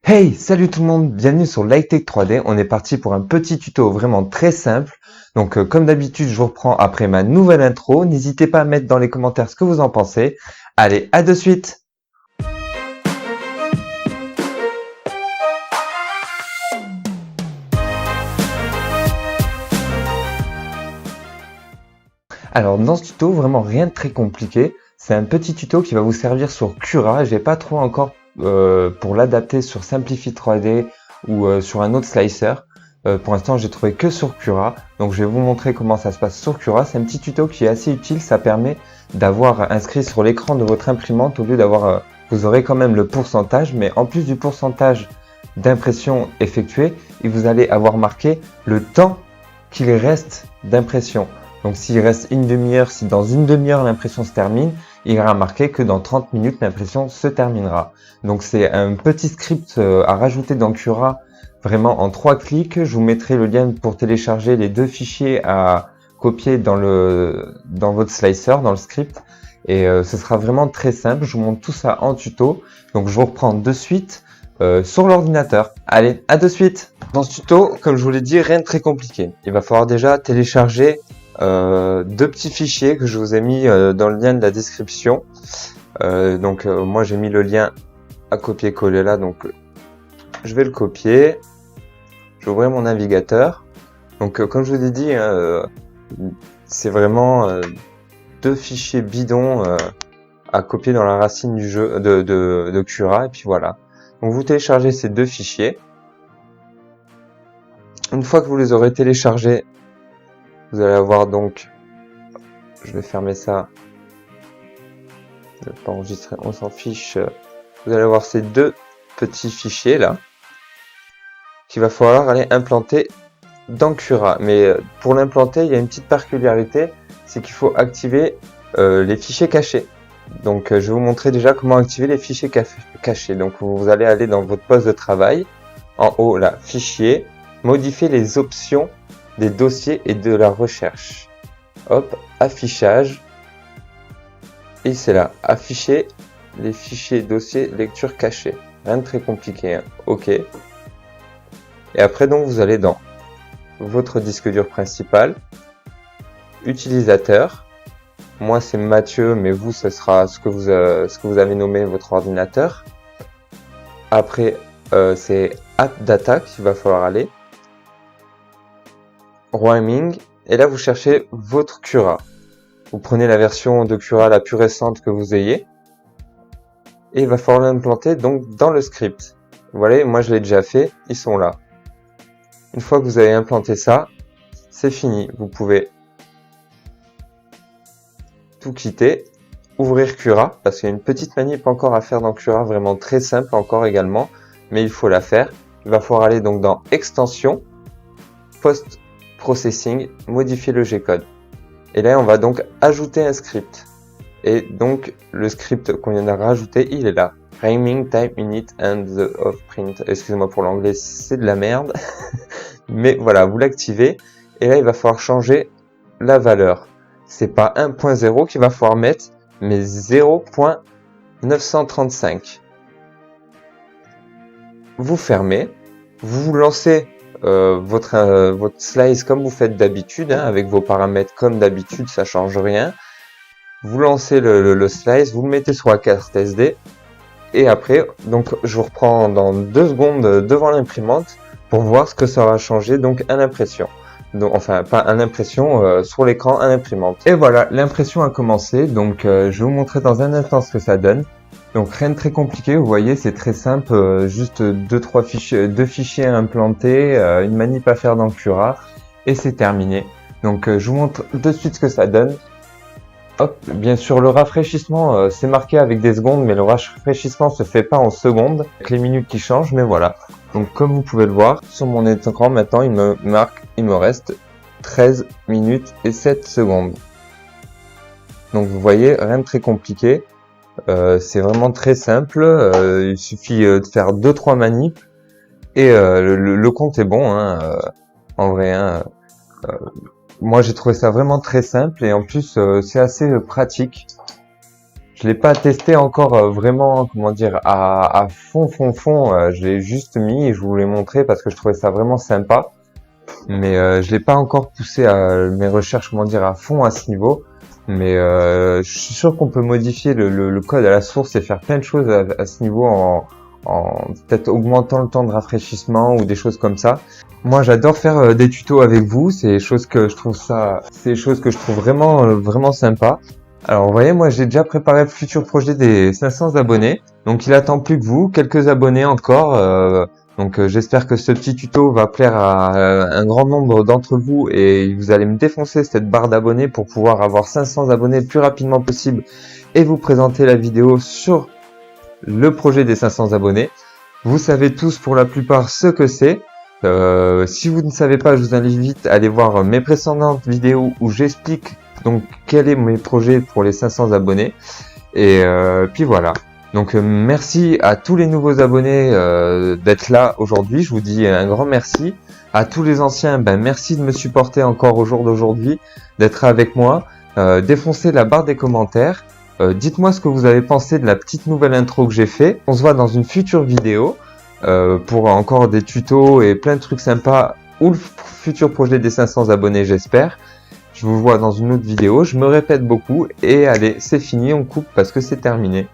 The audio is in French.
Hey, salut tout le monde, bienvenue sur LightTech 3D. On est parti pour un petit tuto vraiment très simple. Donc comme d'habitude, je vous reprends après ma nouvelle intro. N'hésitez pas à mettre dans les commentaires ce que vous en pensez. Allez, à de suite. Alors dans ce tuto, vraiment rien de très compliqué. C'est un petit tuto qui va vous servir sur Cura. J'ai pas trouvé encore pour l'adapter sur Simplify 3D ou sur un autre slicer. Pour l'instant, j'ai trouvé que sur Cura. Donc je vais vous montrer comment ça se passe sur Cura. C'est un petit tuto qui est assez utile. Ça permet d'avoir inscrit sur l'écran de votre imprimante au lieu d'avoir... vous aurez quand même le pourcentage, mais en plus du pourcentage d'impression effectuée, vous allez avoir marqué le temps qu'il reste d'impression. Donc s'il reste une demi-heure, si dans une demi-heure l'impression se termine, il ira marqué que dans 30 minutes l'impression se terminera. Donc c'est un petit script à rajouter dans Cura, vraiment en 3 clics. Je vous mettrai le lien pour télécharger les 2 fichiers à copier dans votre slicer, dans le script. Et ce sera vraiment très simple. Je vous montre tout ça en tuto. Donc je vous reprends de suite sur l'ordinateur. Allez, à de suite. Dans ce tuto, comme je vous l'ai dit, rien de très compliqué. Il va falloir déjà télécharger 2 petits fichiers que je vous ai mis dans le lien de la description. Moi j'ai mis le lien à copier-coller là, donc je vais le copier. Je vais ouvrir mon navigateur. Donc comme je vous l'ai dit, c'est vraiment 2 fichiers bidons à copier dans la racine du jeu de Cura, et puis voilà. Donc vous téléchargez ces 2 fichiers. Une fois que vous les aurez téléchargés, vous allez avoir donc, je vais fermer ça, je vais pas enregistrer, on s'en fiche. Vous allez avoir ces 2 petits fichiers là, qu'il va falloir aller implanter dans Cura. Mais pour l'implanter, il y a une petite particularité, c'est qu'il faut activer les fichiers cachés. Donc je vais vous montrer déjà comment activer les fichiers cachés. Donc vous allez aller dans votre poste de travail, en haut là, fichier, modifier les options des dossiers et de la recherche. Hop, affichage. Et c'est là, afficher les fichiers dossiers lecture cachée. Rien de très compliqué, hein. OK. Et après donc vous allez dans votre disque dur principal, utilisateur. Moi c'est Mathieu, mais vous ce sera ce que vous avez nommé votre ordinateur. Après c'est App Data qu'il va falloir aller. Roaming, et là vous cherchez votre Cura. Vous prenez la version de Cura la plus récente que vous ayez, et il va falloir l'implanter donc dans le script. Vous voyez, moi je l'ai déjà fait, ils sont là. Une fois que vous avez implanté ça, c'est fini. Vous pouvez tout quitter, ouvrir Cura, parce qu'il y a une petite manip encore à faire dans Cura, vraiment très simple encore également, mais il faut la faire. Il va falloir aller donc dans Extension, Post Processing, modifier le G-code. Et là, on va donc ajouter un script. Et donc, le script qu'on vient de rajouter, il est là. Framing, Time Unit and the Off Print. Excusez-moi pour l'anglais, c'est de la merde. Mais voilà, vous l'activez. Et là, il va falloir changer la valeur. C'est pas 1.0 qu'il va falloir mettre, mais 0.935. Vous fermez. Vous lancez votre slice comme vous faites d'habitude, hein, avec vos paramètres comme d'habitude, ça change rien. Vous lancez le slice, vous le mettez sur la carte SD, et après, donc je vous reprends dans 2 secondes devant l'imprimante pour voir ce que ça aura changé donc à l'impression. Donc, enfin, pas à l'impression, sur l'écran à l'imprimante. Et voilà, l'impression a commencé, donc je vais vous montrer dans un instant ce que ça donne. Donc rien de très compliqué, vous voyez, c'est très simple, juste 2 fichiers implantés, une manip à faire dans Cura, et c'est terminé. Donc je vous montre de suite ce que ça donne. Hop, bien sûr le rafraîchissement, c'est marqué avec des secondes, mais le rafraîchissement se fait pas en secondes, avec les minutes qui changent, mais voilà. Donc comme vous pouvez le voir, sur mon écran maintenant, il me reste 13 minutes et 7 secondes. Donc vous voyez, rien de très compliqué. C'est vraiment très simple, il suffit de faire 2-3 manips et le compte est bon, hein, en vrai. Hein, moi j'ai trouvé ça vraiment très simple et en plus c'est assez pratique. Je l'ai pas testé encore vraiment, comment dire, à fond. Je l'ai juste mis et je vous l'ai montré parce que je trouvais ça vraiment sympa. Mais je l'ai pas encore poussé à mes recherches, comment dire, à fond à ce niveau. Mais je suis sûr qu'on peut modifier le code à la source et faire plein de choses à ce niveau en peut-être augmentant le temps de rafraîchissement ou des choses comme ça. Moi, j'adore faire des tutos avec vous. C'est des choses que je trouve vraiment vraiment sympa. Alors, vous voyez, moi, j'ai déjà préparé le futur projet des 500 abonnés. Donc, il attend plus que vous, quelques abonnés encore. J'espère que ce petit tuto va plaire à un grand nombre d'entre vous et vous allez me défoncer cette barre d'abonnés pour pouvoir avoir 500 abonnés le plus rapidement possible et vous présenter la vidéo sur le projet des 500 abonnés. Vous savez tous pour la plupart ce que c'est. Si vous ne savez pas, je vous invite à aller voir mes précédentes vidéos où j'explique donc quel est mes projets pour les 500 abonnés. Et puis voilà. Donc merci à tous les nouveaux abonnés d'être là aujourd'hui. Je vous dis un grand merci. À tous les anciens, merci de me supporter encore au jour d'aujourd'hui, d'être avec moi. Défoncez la barre des commentaires. Dites-moi ce que vous avez pensé de la petite nouvelle intro que j'ai fait. On se voit dans une future vidéo pour encore des tutos et plein de trucs sympas ou le futur projet des 500 abonnés, j'espère. Je vous vois dans une autre vidéo. Je me répète beaucoup et allez, c'est fini, on coupe parce que c'est terminé.